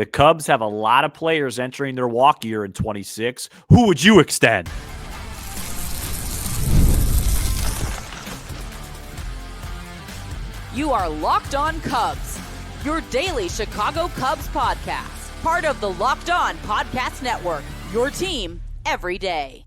The Cubs have a lot of players entering their walk year in 26. Who would you extend? You are Locked On Cubs, your daily Chicago Cubs podcast. Part of the Locked On Podcast Network, your team every day.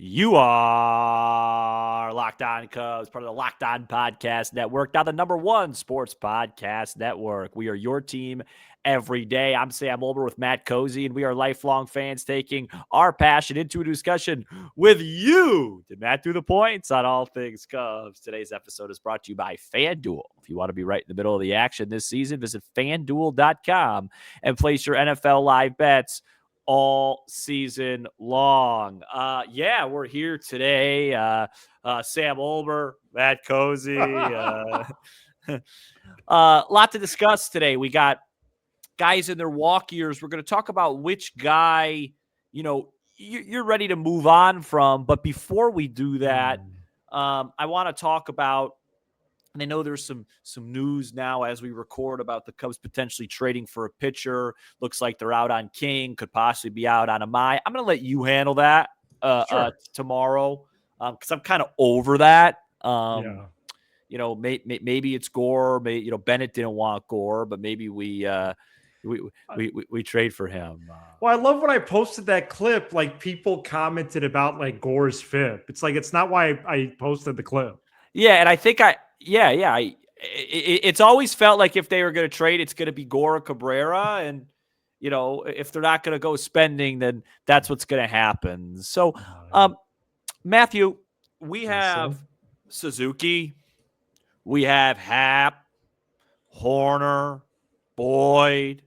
You are Locked On Cubs, part of the Locked On Podcast Network, now the #1 sports podcast network. We are your team every day. I'm Sam Olber with Matt Cozy, and we are lifelong fans taking our passion into a discussion with you. Did Matt do the points on all things Cubs? Today's episode is brought to you by FanDuel. If you want to be right in the middle of the action this season, visit FanDuel.com and place your NFL live bets all season long. We're here today. Sam Olber, Matt Cozy. Lot to discuss today. We got guys in their walk years. We're going to talk about which guy, you're ready to move on from. But before we do that, I want to talk about, and I know there's some news now as we record about the Cubs potentially trading for a pitcher. Looks like they're out on King, could possibly be out on Amai. I'm going to let you handle that tomorrow because I'm kind of over that. Maybe it's Gore. Bennett didn't want Gore, but maybe we trade for him. Well, I love when I posted that clip. Like people commented about like Gore's FIP. It's like it's not why I posted the clip. Yeah, and I think it's always felt like if they were going to trade, it's going to be Gore or Cabrera. And, if they're not going to go spending, then that's what's going to happen. So, Matthew, we have Suzuki. We have Happ, Horner, Boyd,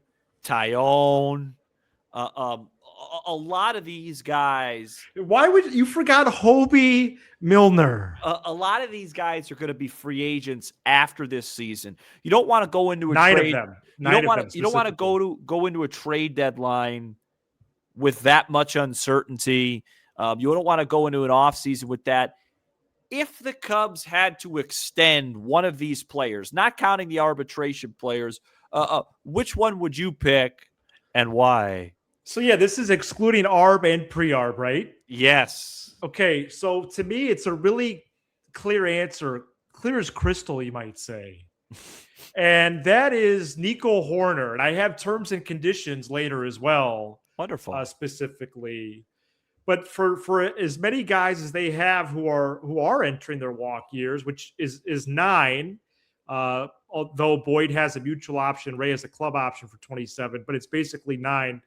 Tyone. A lot of these guys. Why would you forgot Hobie Milner? A lot of these guys are going to be free agents after this season. You don't want to go into a Nine trade. Of them. You don't want to go into a trade deadline with that much uncertainty. You don't want to go into an offseason with that. If the Cubs had to extend one of these players, not counting the arbitration players, which one would you pick and why? So, this is excluding ARB and pre-ARB, right? Yes. Okay, so to me, it's a really clear answer, clear as crystal, you might say. And that is Nico Horner. And I have terms and conditions later as well. Wonderful. Specifically. But for as many guys as they have who are entering their walk years, which is 9, although Boyd has a mutual option, Ray has a club option for 27, but it's basically 9.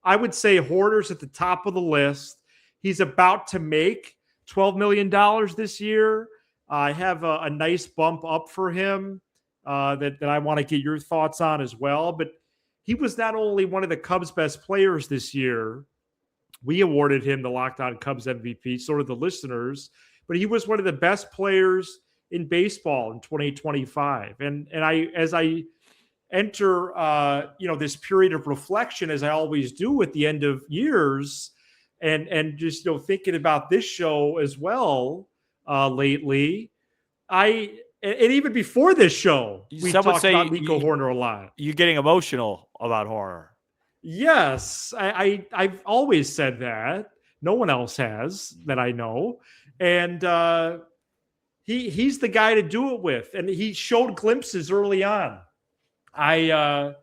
I would say Horner's at the top of the list. He's about to make $12 million this year. I have a nice bump up for him that I want to get your thoughts on as well. But he was not only one of the Cubs' best players this year. We awarded him the Locked On Cubs MVP, sort of the listeners. But he was one of the best players in baseball in 2025. And as I enter this period of reflection, as I always do at the end of years, and just thinking about this show as well lately, and even before this show, we talked about Nico Horner a lot. You're getting emotional about Horner. Yes, I've always said that. No one else has that I know, and he's the guy to do it with, and he showed glimpses early on. I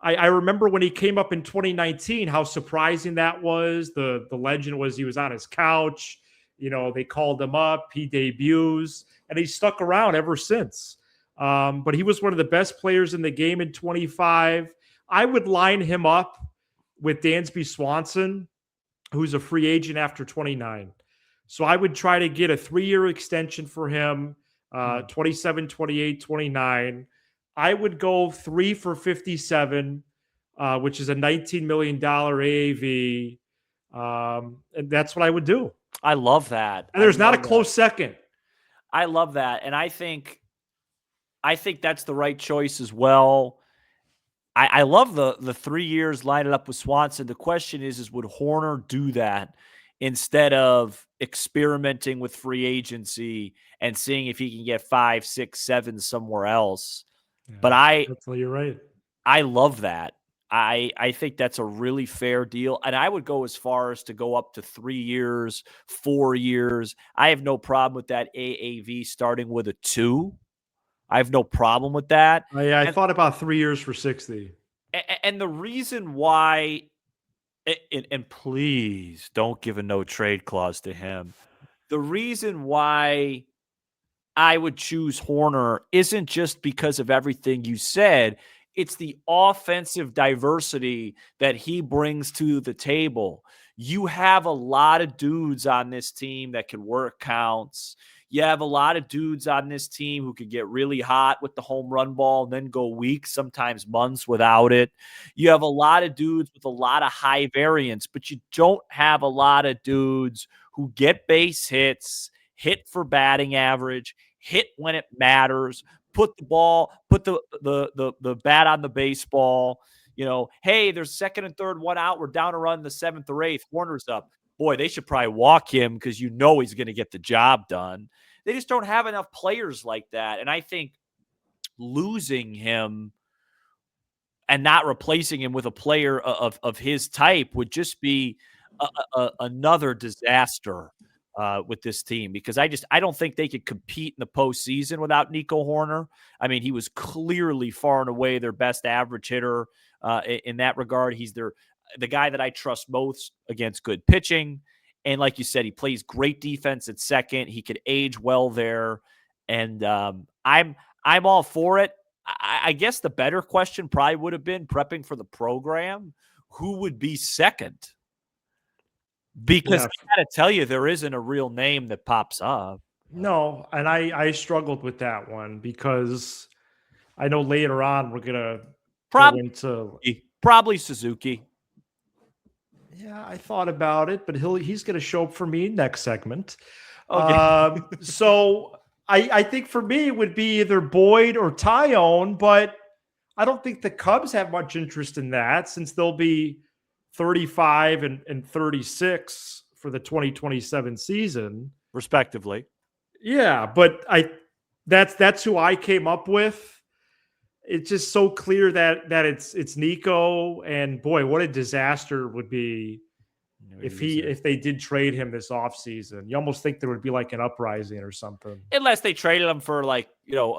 remember when he came up in 2019, how surprising that was. The legend was he was on his couch. They called him up. He debuts, and he stuck around ever since. But he was one of the best players in the game in 25. I would line him up with Dansby Swanson, who's a free agent after 29. So I would try to get a 3-year extension for him, 27, 28, 29. I would go 3 for 57, which is a $19 million AAV. And that's what I would do. I love that. And there's not a close second. I love that. And I think that's the right choice as well. I love the 3 years lining up with Swanson. The question is would Horner do that instead of experimenting with free agency and seeing if he can get 5, 6, 7 somewhere else? Yeah, But you're right. I love that. I think that's a really fair deal. And I would go as far as to go up to 3 years, 4 years. I have no problem with that AAV starting with a 2. I have no problem with that. I And, thought about 3 years for 60. and the reason why, and please don't give a no trade clause to him. The reason why I would choose Horner isn't just because of everything you said. It's the offensive diversity that he brings to the table. You have a lot of dudes on this team that can work counts. You have a lot of dudes on this team who could get really hot with the home run ball and then go weeks, sometimes months without it. You have a lot of dudes with a lot of high variance, but you don't have a lot of dudes who get base hits, hit for batting average, hit when it matters, put the bat on the baseball. Hey, there's second and third, one out. We're down a run in the 7th or 8th. Warner's up. Boy, they should probably walk him because he's going to get the job done. They just don't have enough players like that. And I think losing him and not replacing him with a player of his type would just be another disaster with this team, because I don't think they could compete in the postseason without Nico Horner. I mean, he was clearly far and away their best average hitter in that regard. He's the guy that I trust most against good pitching. And like you said, he plays great defense at second. He could age well there. And I'm all for it. I guess the better question probably would have been, prepping for the program, who would be second? Because I got to tell you, there isn't a real name that pops up. No, and I struggled with that one because I know later on we're gonna go into probably Suzuki. Yeah, I thought about it, but he's gonna show up for me next segment. Okay. So I think for me it would be either Boyd or Tyone, but I don't think the Cubs have much interest in that since they'll be 35 and 36 for the 2027 season, respectively. Yeah, but that's who I came up with. It's just so clear that it's Nico, and boy, what a disaster would be if they did trade him this offseason. You almost think there would be like an uprising or something. Unless they traded him for a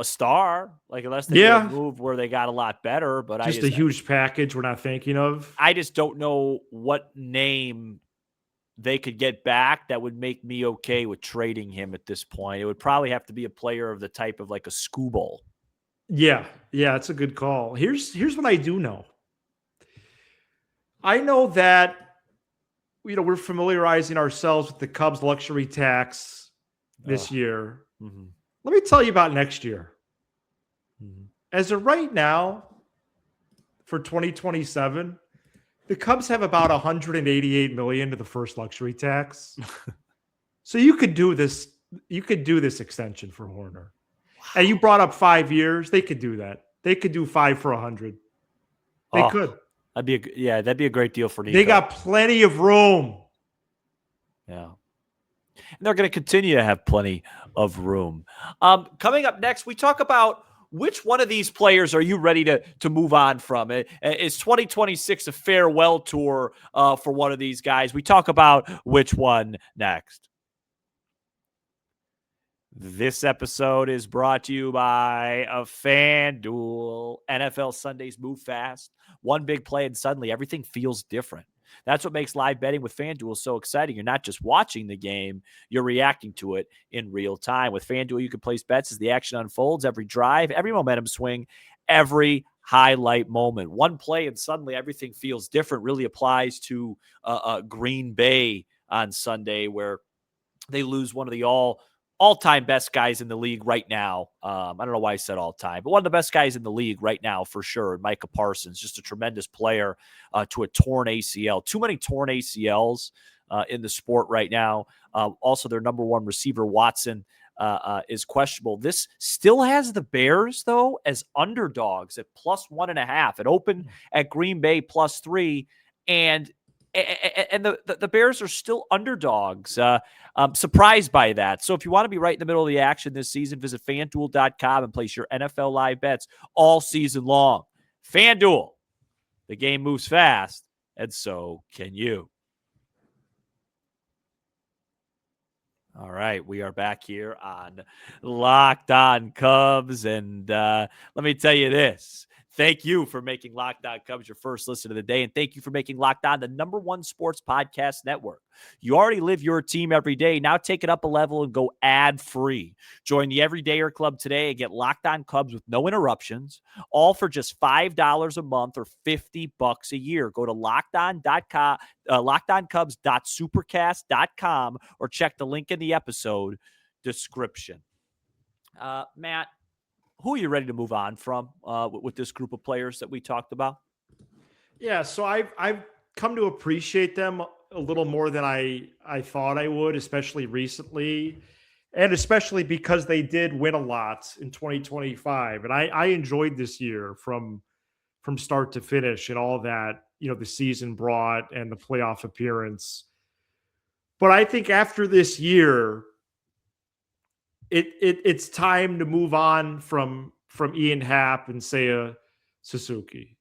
star, unless they did a move where they got a lot better. But just a huge package we're not thinking of. I just don't know what name they could get back that would make me okay with trading him at this point. It would probably have to be a player of the type of like a Skubal. Yeah, it's a good call. Here's what I do know. I know that we're familiarizing ourselves with the Cubs luxury tax this year. Mm-hmm. Let me tell you about next year. Mm-hmm. As of right now, for 2027, the Cubs have about $188 million to the first luxury tax. So you could do this. You could do this extension for Horner. Wow. And you brought up 5 years. They could do that. They could do 5 for 100. They could. That'd be a great deal for Nico. They got plenty of room. Yeah. And they're going to continue to have plenty of room. Coming up next, we talk about which one of these players are you ready to move on from? Is 2026 a farewell tour for one of these guys? We talk about which one next. This episode is brought to you by FanDuel. NFL Sundays move fast. One big play and suddenly everything feels different. That's what makes live betting with FanDuel so exciting. You're not just watching the game, you're reacting to it in real time. With FanDuel, you can place bets as the action unfolds, every drive, every momentum swing, every highlight moment. One play and suddenly everything feels different really applies to Green Bay on Sunday, where they lose one of the all-time best guys in the league right now. I don't know why I said all-time, but one of the best guys in the league right now for sure, Micah Parsons, just a tremendous player to a torn ACL. Too many torn ACLs in the sport right now. Also, their number one receiver, Watson, is questionable. This still has the Bears, though, as underdogs at +1.5. It opened at Green Bay +3, and the Bears are still underdogs. Surprised by that. So if you want to be right in the middle of the action this season, visit FanDuel.com and place your NFL live bets all season long. FanDuel, the game moves fast, and so can you. All right, we are back here on Locked On Cubs, and let me tell you this. Thank you for making Locked On Cubs your first listen of the day, and thank you for making Locked On the #1 sports podcast network. You already live your team every day. Now take it up a level and go ad-free. Join the Everydayer Club today and get Locked On Cubs with no interruptions, all for just $5 a month or $50 a year. Go to lockedon.com, lockedoncubs.supercast.com, or check the link in the episode description. Matt, who are you ready to move on from with this group of players that we talked about? Yeah, so I've come to appreciate them a little more than I thought I would, especially recently, and especially because they did win a lot in 2025, and I enjoyed this year from start to finish and all that the season brought and the playoff appearance. But I think after this year, it's time to move on from Ian Happ and Seiya Suzuki.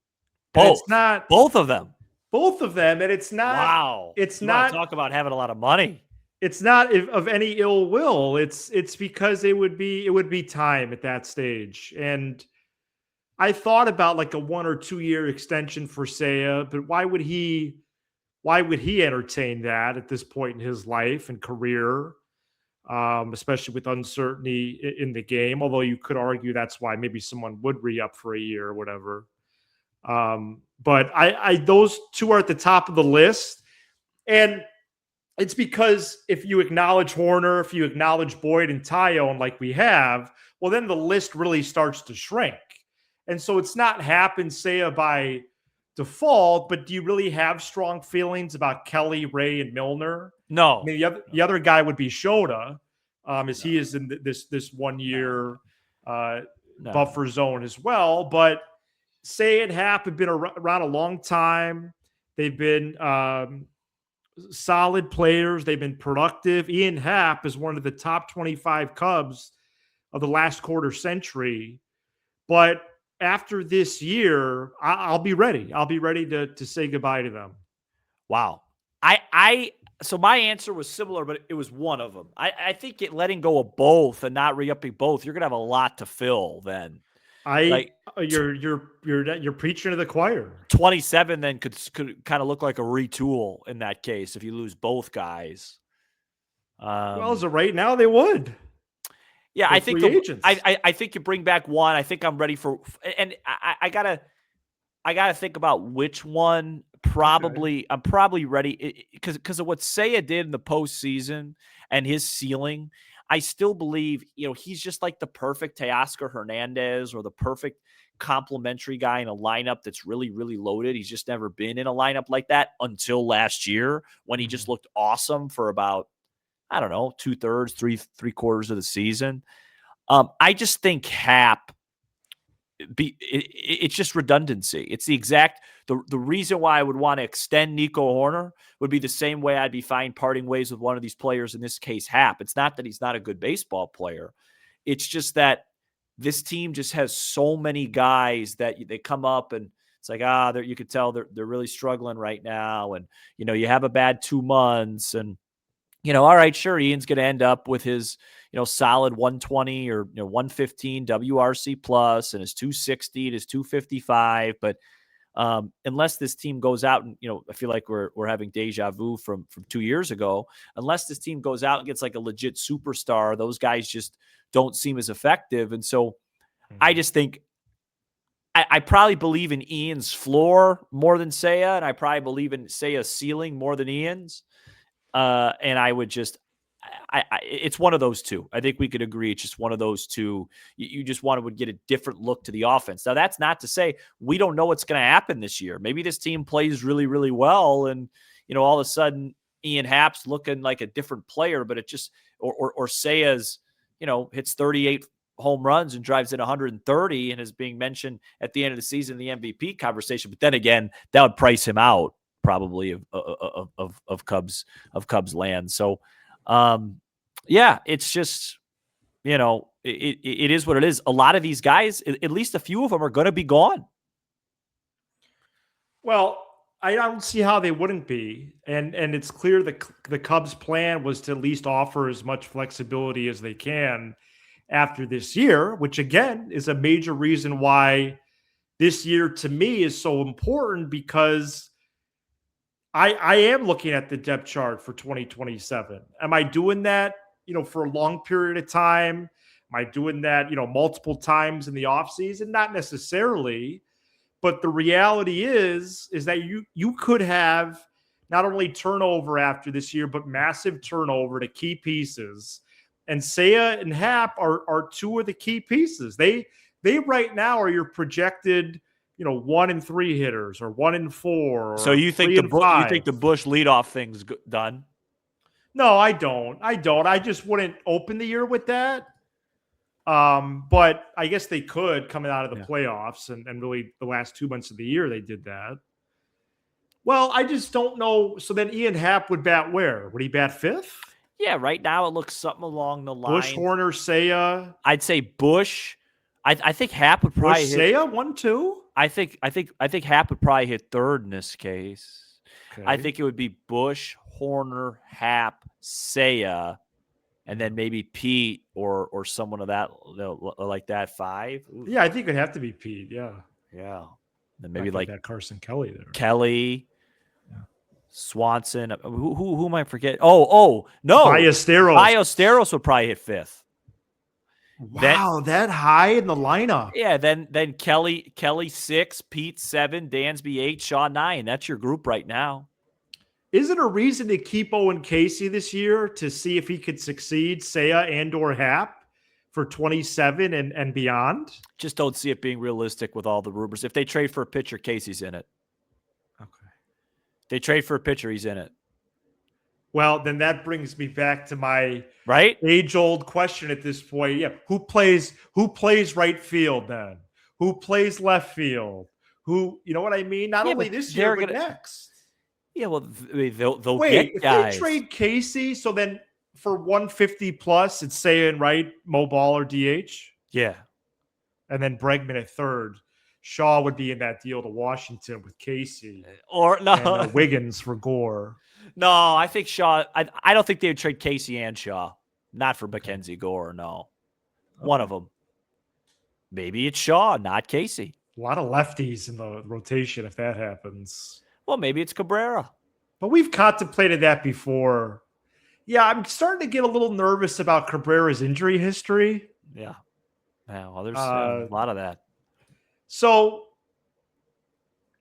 Both of them, and it's not. Wow, it's you not talk about having a lot of money. It's not of any ill will. It's because it would be time at that stage. And I thought about like a 1 or 2 year extension for Seiya, but why would he entertain that at this point in his life and career? Especially with uncertainty in the game, although you could argue that's why maybe someone would re-up for a year or whatever. But I those two are at the top of the list. And it's because if you acknowledge Horner, if you acknowledge Boyd and Taillon like we have, well, then the list really starts to shrink. And so it's not happened, Seiya, by default, but do you really have strong feelings about Kelly, Ray, and Milner? No. I mean, the other guy would be Shota, as he is in this 1 year buffer zone as well. But Seiya and Happ have been around a long time. They've been solid players. They've been productive. Ian Happ is one of the top 25 Cubs of the last quarter century. But after this year, I'll be ready. I'll be ready to say goodbye to them. Wow. So my answer was similar, but it was one of them. I think letting go of both and not re-upping both, you're gonna have a lot to fill then. You're preaching to the choir. 27 then could kind of look like a retool in that case if you lose both guys. Well, as of right now, they would. Yeah, I think I think you bring back one. I think I'm ready for, and I gotta think about which one. Probably, okay. I'm probably ready because of what Seiya did in the postseason and his ceiling. I still believe he's just like the perfect Teoscar Hernandez or the perfect complementary guy in a lineup that's really, really loaded. He's just never been in a lineup like that until last year when he just looked awesome for about, I don't know, 2/3, three quarters of the season. I just think Happ, it's just redundancy. It's the reason why I would want to extend Nico Horner would be the same way I'd be fine parting ways with one of these players, in this case, Happ. It's not that he's not a good baseball player. It's just that this team just has so many guys that they come up and it's like, you could tell they're really struggling right now. And, you have a bad 2 months and, all right, sure, Ian's going to end up with his, solid 120 or 115 WRC plus and his 260 and his 255. But unless this team goes out and, I feel like we're having deja vu from 2 years ago, unless this team goes out and gets like a legit superstar, those guys just don't seem as effective. And so I just think I probably believe in Ian's floor more than Seiya, and I probably believe in Seiya's ceiling more than Ian's. And I would just, it's one of those two. I think we could agree it's just one of those two. You just would get a different look to the offense. Now, that's not to say we don't know what's going to happen this year. Maybe this team plays really, really well, and all of a sudden Ian Happ's looking like a different player. But it just, or Seiya's, hits 38 home runs and drives in 130 and is being mentioned at the end of the season in the MVP conversation. But then again, that would price him out probably of Cubs land. So, it's just, it is what it is. A lot of these guys, at least a few of them, are going to be gone. Well, I don't see how they wouldn't be, and it's clear the Cubs' plan was to at least offer as much flexibility as they can after this year, which again is a major reason why this year to me is so important because I am looking at the depth chart for 2027. Am I doing that, for a long period of time? Am I doing that, multiple times in the offseason? Not necessarily. But the reality is that you could have not only turnover after this year, but massive turnover to key pieces. And Seiya and Hap are two of the key pieces. They right now are your projected, 1 and 3 hitters or 1 and 4. So or you think 3 and 5. you think the Bush leadoff thing's done? No, I don't. I just wouldn't open the year with that. But I guess they could coming out of the playoffs and really the last 2 months of the year they did that. Well, I just don't know. So then Ian Happ would bat where? Would he bat 5th? Yeah, right now it looks something along the line. Bush, Horner, Seiya. I'd say Bush. I think Happ would probably Bush, Seiya, 1, 2. I think Happ would probably hit 3rd in this case. Okay. I think it would be Bush, Horner, Happ, Seiya, and then maybe Pete or someone of that like that 5. Ooh. Yeah, I think it'd have to be Pete. Yeah. Then maybe like that Carson Kelly there. Kelly, Swanson. Who am I forgetting? Oh no, Ballesteros would probably hit 5th. Wow, that high in the lineup. Yeah, then Kelly 6, Pete 7, Dansby 8, Shaw 9. That's your group right now. Is it a reason to keep Owen Casey this year to see if he could succeed, Seiya and or Hap for 27 and beyond? Just don't see it being realistic with all the rumors. If they trade for a pitcher, Casey's in it. Okay. If they trade for a pitcher, he's in it. Well, then that brings me back to my age-old question at this point. Yeah, who plays right field then? Who plays left field? Who, you know what I mean? Not only this year, but next. Yeah, well, they'll wait, get guys. If they trade Casey, so then for 150 plus, it's saying right, Mo Ball or DH? Yeah. And then Bregman at 3rd. Shaw would be in that deal to Washington with Casey. Or no. And, Wiggins for Gore. No, I think Shaw. I don't think they would trade Casey and Shaw. Not for Mackenzie Gore, no. One of them. Maybe it's Shaw, not Casey. A lot of lefties in the rotation if that happens. Well, maybe it's Cabrera. But we've contemplated that before. Yeah, I'm starting to get a little nervous about Cabrera's injury history. Yeah. Well, there's a lot of that. So,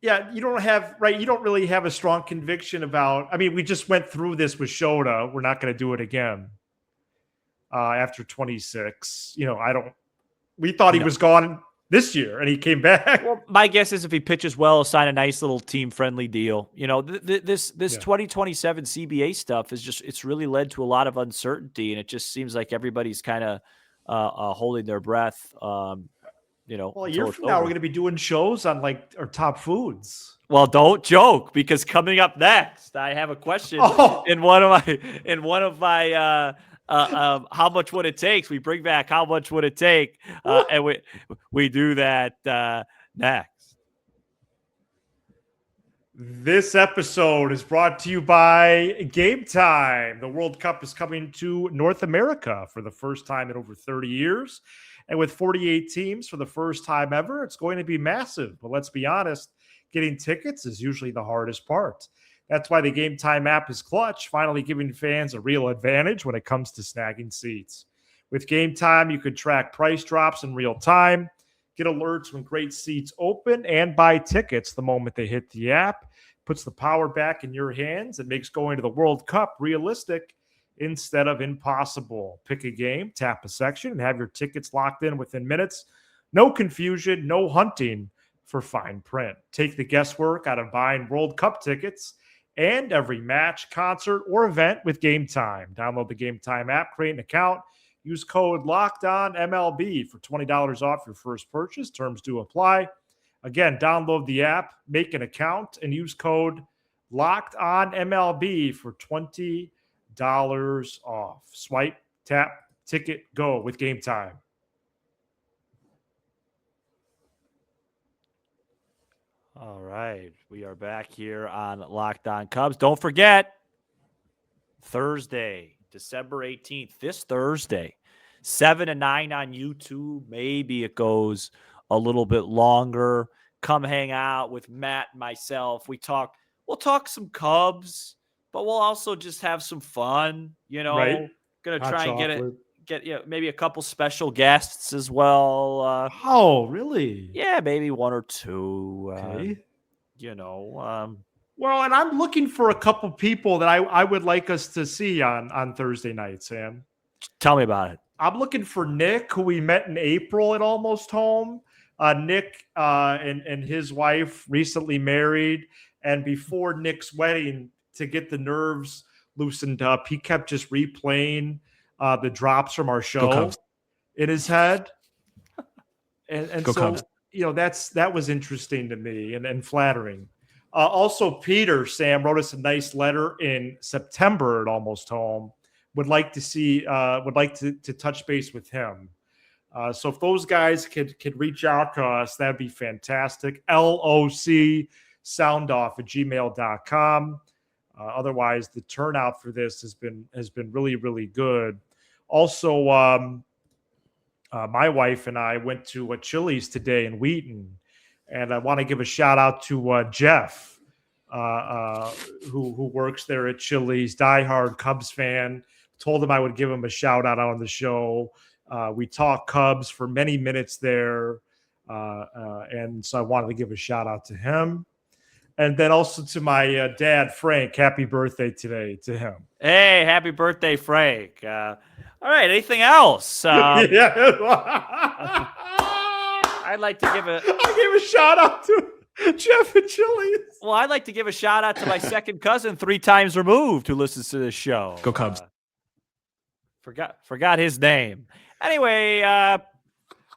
yeah, you don't really have a strong conviction about, we just went through this with Shota. We're not going to do it again after 26. We thought he was gone this year and he came back. Well, my guess is if he pitches well, he'll sign a nice little team-friendly deal. This 2027 CBA stuff it's really led to a lot of uncertainty, and it just seems like everybody's kind of holding their breath. Well, a year from now, we're going to be doing shows on our top foods. Well, don't joke, because coming up next, I have a question in one of my how much would it take? We bring back how much would it take, and we do that next. This episode is brought to you by Game Time. The World Cup is coming to North America for the first time in over 30 years. And with 48 teams for the first time ever, it's going to be massive. But let's be honest, getting tickets is usually the hardest part. That's why the Game Time app is clutch, finally giving fans a real advantage when it comes to snagging seats. With Game Time, you can track price drops in real time, get alerts when great seats open, and buy tickets the moment they hit the app. Puts the power back in your hands and makes going to the World Cup realistic instead of impossible. Pick a game, tap a section, and have your tickets locked in within minutes. No confusion, no hunting for fine print. Take the guesswork out of buying World Cup tickets and every match, concert, or event with Game Time. Download the Game Time app, create an account, use code LOCKEDONMLB for $20 off your first purchase. Terms do apply. Again, download the app, make an account, and use code LOCKEDONMLB for $20 off. Swipe, tap, ticket, go with Game Time. All right. We are back here on Locked On Cubs. Don't forget, Thursday, December 18th, this Thursday, 7 to 9 on YouTube. Maybe it goes a little bit longer. Come hang out with Matt and myself. We'll talk some Cubs, but we'll also just have some fun, Right. Gonna Hot try and chocolate. get maybe a couple special guests as well. Oh, really? Yeah, maybe one or two. Okay. Well, and I'm looking for a couple people that I would like us to see on Thursday night, Sam. Tell me about it. I'm looking for Nick, who we met in April at Almost Home. Nick and his wife recently married, and before Nick's wedding, to get the nerves loosened up, he kept just replaying the drops from our show in his head, and so Cubs. that was interesting to me and flattering. Also, Peter Sam wrote us a nice letter in September at Almost Home. Would like to touch base with him. So if those guys could reach out to us, that'd be fantastic. LOC soundoff@gmail.com. Otherwise, the turnout for this has been really, really good. Also, my wife and I went to a Chili's today in Wheaton, and I want to give a shout out to Jeff, who works there at Chili's, diehard Cubs fan. Told him I would give him a shout out on the show. We talked Cubs for many minutes there, and so I wanted to give a shout out to him. And then also to my dad, Frank. Happy birthday today to him. Hey, happy birthday, Frank. All right, anything else? Yeah. I'd like to give I gave a shout out to Jeff and Chili's. Well, I'd like to give a shout out to my second cousin, 3 times removed, who listens to this show. Go Cubs. Forgot his name. Anyway, all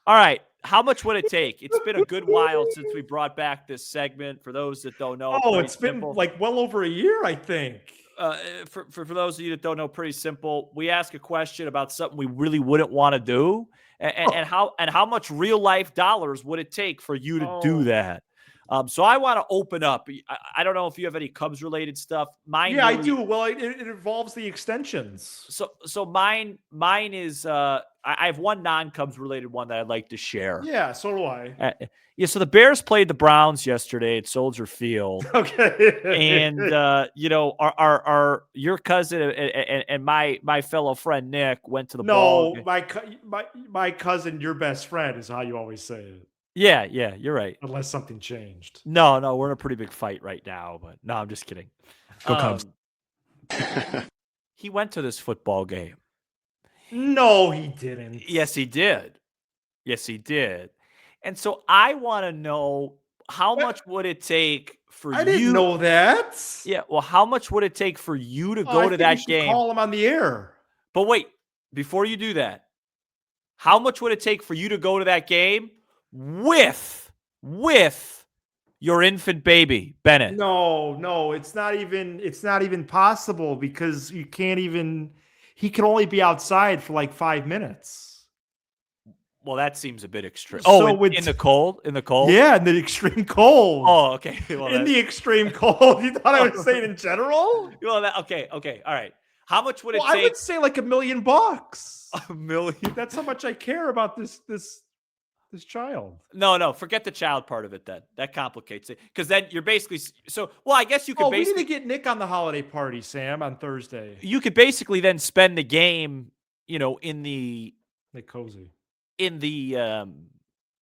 right. How much would it take? It's been a good while since we brought back this segment. For those that don't know, It's been like well over a year, I think. For those of you that don't know, pretty simple. We ask a question about something we really wouldn't want to do, and how much real life dollars would it take for you to do that? So I want to open up. I don't know if you have any Cubs related stuff. Mine. Yeah, really, I do. Well, it involves the extensions. So mine is. I have one non-Cubs related one that I'd like to share. Yeah, so do I. So the Bears played the Browns yesterday at Soldier Field. Okay. And our your cousin and my fellow friend Nick went to the ball. My cousin, your best friend, is how you always say it. Yeah, you're right. Unless something changed. No, we're in a pretty big fight right now, but no, I'm just kidding. Go Cubs. He went to this football game. No, he didn't. Yes, he did. And so I want to know how much would it take for you? I didn't know that. Yeah, well, how much would it take for you to go to that game? Call him on the air. But wait, before you do that, how much would it take for you to go to that game with your infant baby, Bennett? No, it's not even possible because you can't even. He can only be outside for like 5 minutes. Well, that seems a bit extreme. In the cold? In the cold? Yeah, in the extreme cold. Oh, okay. Well, in the extreme cold. You thought I was saying in general? Well, okay. All right. How much would it take? I would say like $1 million. $1 million? That's how much I care about this child. No. Forget the child part of it then. That complicates it. Because then you're basically I guess you could we need to get Nick on the holiday party, Sam, on Thursday. You could basically then spend the game, in the cozy. In the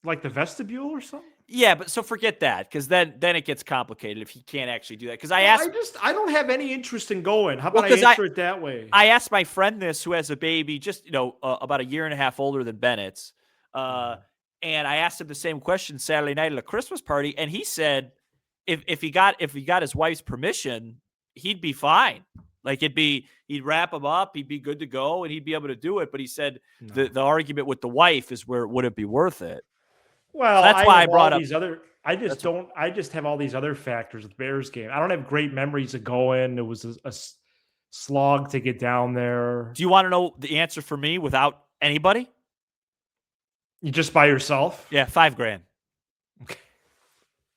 like the vestibule or something? Yeah, but so forget that, because then it gets complicated if he can't actually do that. Because I don't have any interest in going. How about I answer it that way? I asked my friend this, who has a baby just about a year and a half older than Bennett's. And I asked him the same question Saturday night at a Christmas party, and he said if he got his wife's permission, he'd be fine. Like he'd wrap him up, he'd be good to go, and he'd be able to do it. But he said the argument with the wife is where would it be worth it? Well, that's why I brought up these other. I just have all these other factors with the Bears game. I don't have great memories of going. It was a slog to get down there. Do you want to know the answer for me without anybody? You just by yourself? Yeah, $5,000. Okay.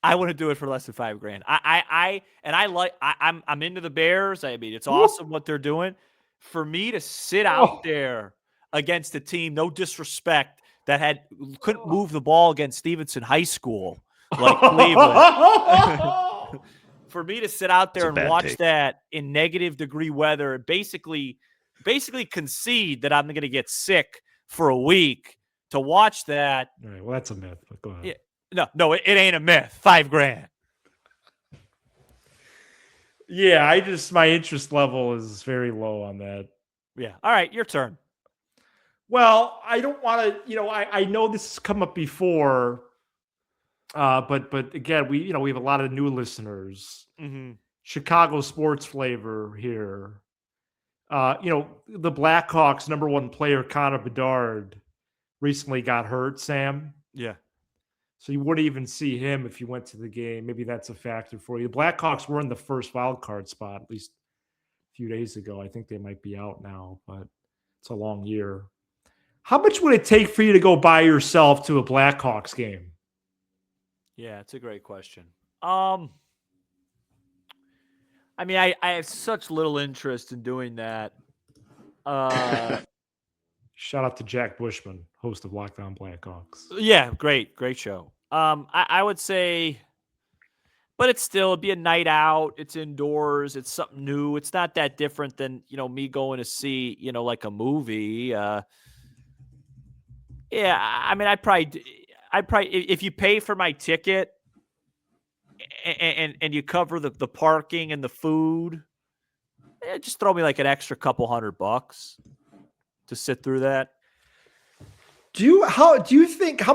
I wouldn't do it for less than $5,000. I'm into the Bears. I mean, it's awesome what they're doing. For me to sit out there against a team, no disrespect, that couldn't move the ball against Stevenson High School like Cleveland. For me to sit out there and watch that in negative degree weather and basically concede that I'm going to get sick for a week to watch that. All right, well, that's a myth. But go ahead. No, it ain't a myth. $5,000. Yeah, my interest level is very low on that. Yeah. All right, your turn. Well, I don't want to, I know this has come up before, but again, we have a lot of new listeners. Mm-hmm. Chicago sports flavor here. The Blackhawks number one player, Connor Bedard, recently got hurt, Sam. Yeah. So you wouldn't even see him if you went to the game. Maybe that's a factor for you. The Blackhawks were in the first wild card spot, at least a few days ago. I think they might be out now, but it's a long year. How much would it take for you to go by yourself to a Blackhawks game? Yeah, it's a great question. I mean, I have such little interest in doing that. Shout out to Jack Bushman, host of Locked On Blackhawks. Yeah, great show. I would say, but it'd be a night out. It's indoors. It's something new. It's not that different than me going to see like a movie. Yeah, I mean, I probably if you pay for my ticket and you cover the parking and the food, just throw me like an extra couple $100 to sit through that. How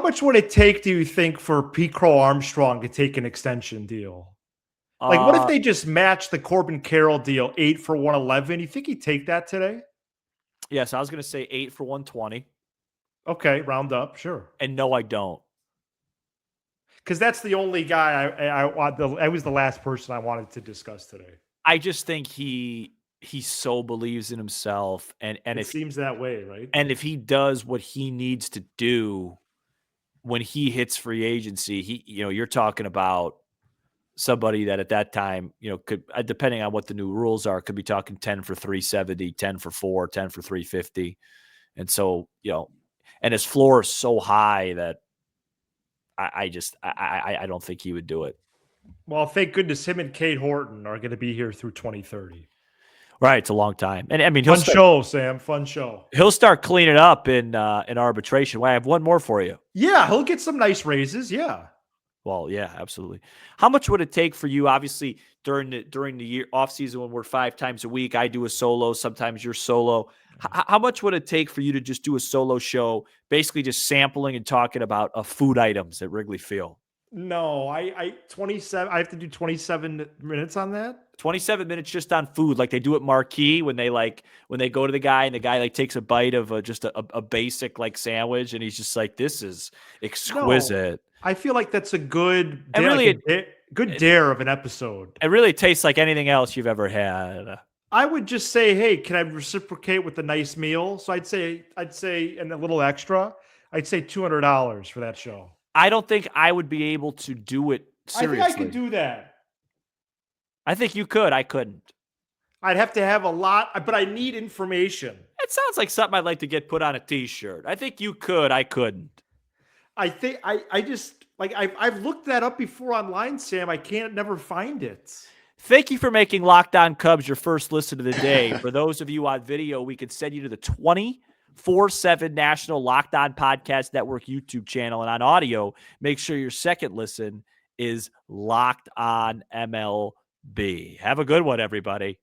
much would it take, do you think, for Pete Crow-Armstrong to take an extension deal? Like, what if they just match the Corbin Carroll deal, 8 for $111? You think he'd take that today? Yes, I was going to say 8 for $120. Okay, round up, sure. And no, I don't. Because that's the only guy I was the last person I wanted to discuss today. I just think he so believes in himself, and it seems that way, right? And if he does what he needs to do when he hits free agency, you're talking about somebody that at that time, could, depending on what the new rules are, could be talking 10 for $370, 10 for $4, 10 for $350, and so and his floor is so high that I don't think he would do it. Well, thank goodness him and Kate Horton are going to be here through 2030. Right, it's a long time, and I mean, fun show, Sam. Fun show. He'll start cleaning up in arbitration. Well, I have one more for you. Yeah, he'll get some nice raises. Yeah. Well, yeah, absolutely. How much would it take for you? Obviously, during the year off season when we're 5 times a week, I do a solo. Sometimes you're solo. How much would it take for you to just do a solo show, basically just sampling and talking about food items at Wrigley Field? No, I 27. I have to do 27 minutes on that. 27 minutes just on food, like they do at Marquee when they go to the guy and the guy like takes a bite of just a basic like sandwich and he's just like, this is exquisite. No, I feel like that's a good, and really good dare of an episode. It really tastes like anything else you've ever had. I would just say, hey, can I reciprocate with a nice meal? So I'd say, and a little extra. I'd say $200 for that show. I don't think I would be able to do it seriously. I think I could do that. I think you could. I couldn't. I'd have to have a lot, but I need information. It sounds like something I'd like to get put on a T-shirt. I think you could. I couldn't. I think I just like I've looked that up before online, Sam. I can't never find it. Thank you for making Locked On Cubs your first listen of the day. For those of you on video, we could send you to the 24/7 National Locked On Podcast Network YouTube channel. And on audio, make sure your second listen is Locked On MLB. Have a good one, everybody.